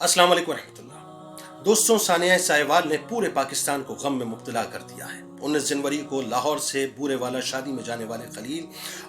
अस्सलाम वालेकुम रहमतुल्लाह। दोस्तों, सानिया साहिवाल ने पूरे पाकिस्तान को गम में मुब्तला कर दिया है। 19 जनवरी को लाहौर से बूरे वाला शादी में जाने वाले खलील,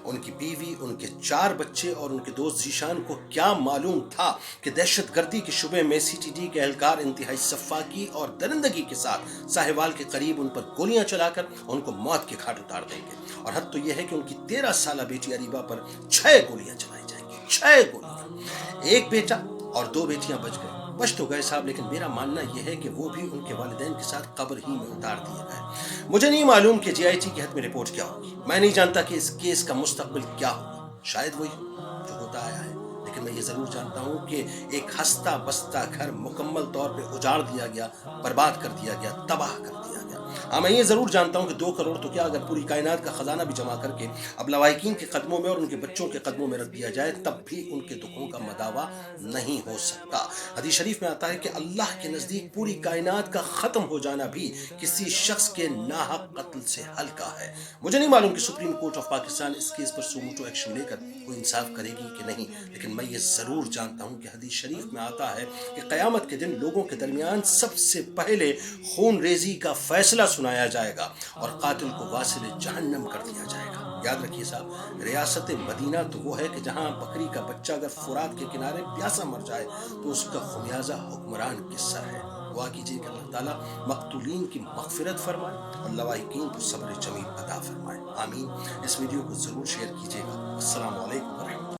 उनकी बीवी, उनके 4 बच्चे और उनके दोस्त जीशान को क्या मालूम था कि दहशतगर्दी के शुबे में सीटीडी के एहलकार इंतहाई सफाकी और दरिंदगी के साथ साहिवाल के करीब उन पर गोलियां चलाकर उनको मौत के घाट उतार देंगे। और हद तो यह है कि उनकी 13 साल बेटी अरीबा पर 6 गोलियां चलाई जाएंगी। 6 गोलियां। एक बेटा और 2 बेटियां बच गए। बच तो गए साहब, लेकिन मेरा मानना यह है कि वो भी उनके वालिदैन के साथ कब्र ही में उतार दिए गए। मुझे नहीं मालूम कि जीआईटी के हद में रिपोर्ट क्या होगी। मैं नहीं जानता कि इस केस का मुस्तकबिल क्या होगा। शायद वही जो होता आया है, लेकिन मैं ये जरूर जानता हूँ कि एक हंसता बसता घर मुकम्मल तौर पे उजाड़ दिया गया, बर्बाद कर दिया गया, तबाह कर दिया गया। हाँ, मैं ये जरूर जानता हूँ कि 2 करोड़ तो क्या, अगर पूरी कायनात का खजाना भी जमा करके अब लवाहिकीन के कदमों में और उनके बच्चों के कदमों में रख दिया जाए, तब भी उनके दुखों का मदावा नहीं हो सकता। हदीस शरीफ में आता है कि अल्लाह के नजदीक पूरी कायनात का खत्म हो जाना भी किसी शख्स के नाहक कत्ल से हल्का है। मुझे नहीं मालूम कि सुप्रीम कोर्ट ऑफ पाकिस्तान इस केस पर सुमोटो एक्शन लेकर कोई इंसाफ करेगी कि नहीं, लेकिन मैं ये जरूर जानता हूँ कि हदीस शरीफ में आता है कि कयामत के दिन लोगों के दरमियान सबसे पहले खून रेजी का फैसला सुनाया जाएगा और कातिल को वासिल जहन्नम कर दिया जाएगा। याद रखिए साहब, रियासत मदीना तो वो है कि जहां बकरी का बच्चा अगर फुरात के किनारे प्यासा मर जाए तो उसका खुमियाजा हुक्मरान के सर है। दुआ कीजिए कि अल्लाह ताला मकतूलीन की मगफिरत फरमाए और लवाहिकीन को सब्र जमील अता फरमाए। आमीन। इस वीडियो को जरूर शेयर कीजिएगा। अस्सलाम वालेकुम।